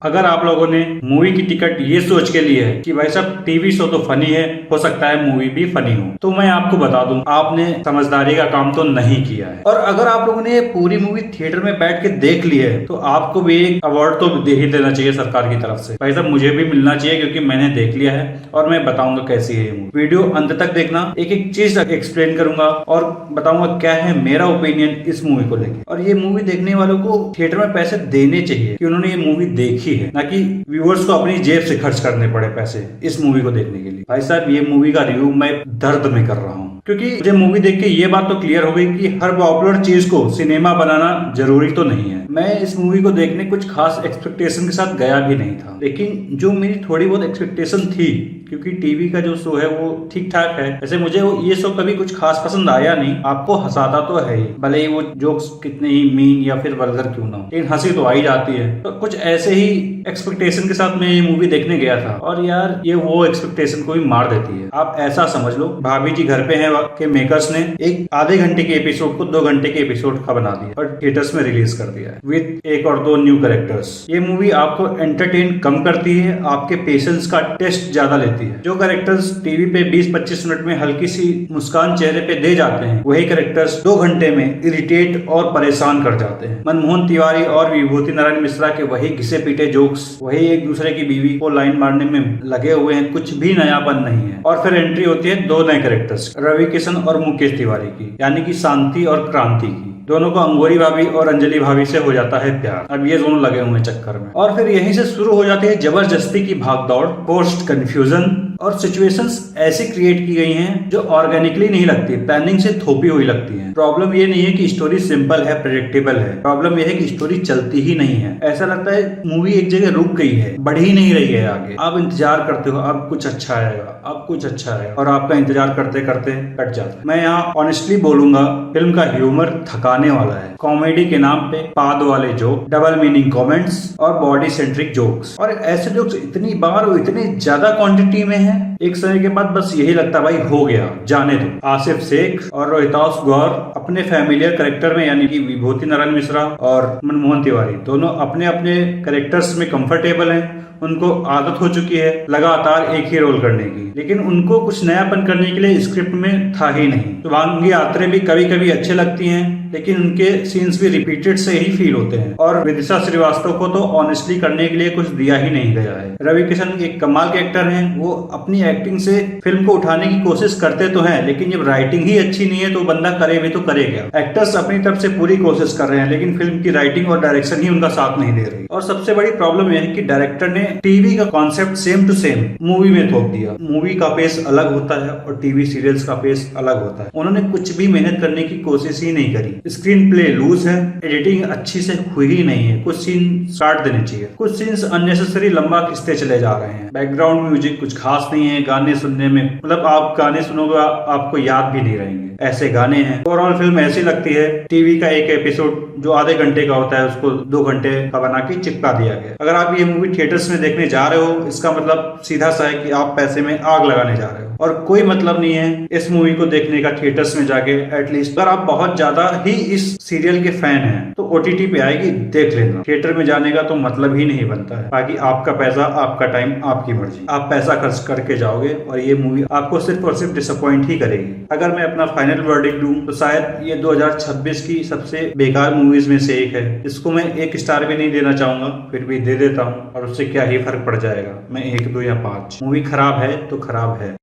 अगर आप लोगों ने मूवी की टिकट ये सोच के ली है कि भाई साहब टीवी शो तो फनी है, हो सकता है मूवी भी फनी हो, तो मैं आपको बता दूं आपने समझदारी का काम तो नहीं किया है। और अगर आप लोगों ने ये पूरी मूवी थिएटर में बैठ के देख ली है तो आपको भी एक अवार्ड तो दे ही देना चाहिए सरकार की तरफ से। भाई साहब मुझे भी मिलना चाहिए क्योंकि मैंने देख लिया है और मैं बताऊंगा कैसी है ये मूवी। वीडियो अंत तक देखना, एक एक चीज एक्सप्लेन करूंगा और बताऊंगा क्या है मेरा ओपिनियन इस मूवी को लेकर। और ये मूवी देखने वालों को थिएटर में पैसे देने चाहिए कि उन्होंने ये मूवी देखी है, ना कि व्यूअर्स को अपनी जेब से खर्च करने पड़े पैसे इस मूवी को देखने के लिए। भाई साहब ये मूवी का रिव्यू मैं दर्द में कर रहा हूँ क्योंकि मुझे मूवी देख के ये बात तो क्लियर हो गई कि हर पॉपुलर चीज को सिनेमा बनाना जरूरी तो नहीं है। मैं इस मूवी को देखने कुछ खास एक्सपेक्टेशन के साथ गया भी नहीं था, लेकिन जो मेरी थोड़ी बहुत एक्सपेक्टेशन थी, क्योंकि टीवी का जो शो है वो ठीक ठाक है। वैसे मुझे वो ये शो कभी कुछ खास पसंद आया नहीं। आपको हंसाता तो है ही, भले ही वो जोक्स कितने ही मीन या फिर वल्गर क्यों ना हो, लेकिन हंसी तो आ ही जाती है। तो कुछ ऐसे ही एक्सपेक्टेशन के साथ मैं ये मूवी देखने गया था और यार ये वो एक्सपेक्टेशन को भी मार देती है। आप ऐसा समझ लो भाभी जी घर पे हैं के मेकर्स ने एक आधे घंटे के एपिसोड को 2 घंटे के एपिसोड का बना दिया और थिएटर्स में रिलीज कर दिया है विद 1 और 2 न्यू कैरेक्टर्स। ये मूवी आपको एंटरटेन कम करती है, आपके पेशेंस का टेस्ट ज्यादा लेती है। जो कैरेक्टर्स टीवी पे 20-25 मिनट में हल्की सी मुस्कान चेहरे पे दे जाते हैं, वही कैरेक्टर्स 2 घंटे में इरिटेट और परेशान कर जाते हैं। मनमोहन तिवारी और विभूति नारायण मिश्रा के वही घिसे पीटे जोक्स, वही एक दूसरे की बीवी को लाइन मारने में लगे हुए हैं, कुछ भी नयापन नहीं है। और फिर एंट्री होती है 2 नए कैरेक्टर्स, रवि किशन और मुकेश तिवारी की, यानी कि शांति और क्रांति की। दोनों को अंगूरी भाभी और अंजलि भाभी से हो जाता है प्यार। अब ये दोनों लगे हुए हैं चक्कर में और फिर यहीं से शुरू हो जाती है जबरदस्ती की भागदौड़, पोस्ट कंफ्यूजन और सिचुएशंस ऐसी क्रिएट की गई हैं जो ऑर्गेनिकली नहीं लगती, प्लानिंग से थोपी हुई लगती हैं। प्रॉब्लम ये नहीं है कि स्टोरी सिंपल है, प्रेडिक्टेबल है, प्रॉब्लम ये है कि स्टोरी चलती ही नहीं है। ऐसा लगता है मूवी एक जगह रुक गई है, बढ़ ही नहीं रही है आगे। आप इंतजार करते हो अब कुछ अच्छा आएगा, अब कुछ अच्छा आएगा, और आपका इंतजार करते करते कट जाता है। मैं यहाँ ऑनेस्टली बोलूंगा फिल्म का ह्यूमर थकाने वाला है। कॉमेडी के नाम पे पाद वाले जोक, डबल मीनिंग कमेंट्स और बॉडी सेंट्रिक जोक्स, और ऐसे जोक्स इतनी बार और इतनी ज्यादा क्वांटिटी में है, एक समय के बाद बस यही लगता भाई हो गया, जाने दो। आसिफ शेख और रोहितास गौर अपने फैमिलियर कैरेक्टर में, यानी कि विभूति नारायण मिश्रा और मनमोहन तिवारी, दोनों अपने अपने कैरेक्टर्स में कंफर्टेबल हैं। उनको आदत हो चुकी है लगातार एक ही रोल करने की, लेकिन उनको कुछ नयापन करने के लिए स्क्रिप्ट में था ही नहीं। शुभांगी आत्रे भी कभी कभी अच्छे लगती हैं, लेकिन उनके सीन्स भी रिपीटेड से ही फील होते हैं। और विदिशा श्रीवास्तव को तो ऑनेस्टली करने के लिए कुछ दिया ही नहीं गया है। रवि किशन एक कमाल के एक्टर हैं, वो अपनी एक्टिंग से फिल्म को उठाने की कोशिश करते तो हैं, लेकिन जब राइटिंग ही अच्छी नहीं है तो बंदा करे भी तो करे क्या। एक्टर्स अपनी तरफ से पूरी कोशिश कर रहे हैं, लेकिन फिल्म की राइटिंग और डायरेक्शन ही उनका साथ नहीं दे रही। और सबसे बड़ी प्रॉब्लम यह है कि डायरेक्टर ने टीवी का concept same to same movie में थोप दिया। मूवी का पेस अलग होता है और टीवी सीरियल्स का पेस अलग होता है। उन्होंने कुछ भी मेहनत करने की कोशिश ही नहीं करी। स्क्रीन प्ले लूज है, एडिटिंग अच्छी से हुई ही नहीं है, कुछ सीन काट देने चाहिए, कुछ सीन्स अननेसेसरी लंबा खिंचते चले जा रहे हैं। बैकग्राउंड म्यूजिक कुछ खास नहीं है, गाने सुनने में मतलब आप गाने सुनोगे आपको याद भी नहीं रहेंगे, ऐसे गाने हैं। ओवरऑल फिल्म ऐसी लगती है टीवी का एक एपिसोड जो आधे घंटे का होता है उसको 2 घंटे का बना के चिपका दिया गया। अगर आप ये मूवी थिएटर्स में देखने जा रहे हो, इसका मतलब सीधा सा है कि आप पैसे में आग लगाने जा रहे हो, और कोई मतलब नहीं है इस मूवी को देखने का थिएटर्स में जाके। एटलीस्ट अगर आप बहुत ज्यादा ही इस सीरियल के फैन हैं तो OTT पे आएगी, देख लेना। थिएटर में जाने का तो मतलब ही नहीं बनता है। बाकी आपका पैसा, आपका टाइम, आपकी मर्जी। आप पैसा खर्च करके जाओगे और ये मूवी आपको सिर्फ और सिर्फ डिसअपॉइंट ही करेगी। अगर मैं अपना फाइनल वर्डिक्ट दूं तो शायद ये 2026 की सबसे बेकार मूवीज में से एक है। इसको मैं 1 स्टार भी नहीं देना चाहूंगा, फिर भी दे देता हूँ, और उससे क्या ही फर्क पड़ जाएगा, मैं 1, 2 या 5। मूवी खराब है तो खराब है,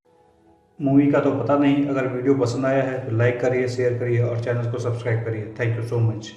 मूवी का तो पता नहीं। अगर वीडियो पसंद आया है तो लाइक करिए, शेयर करिए और चैनल को सब्सक्राइब करिए। Thank you so much.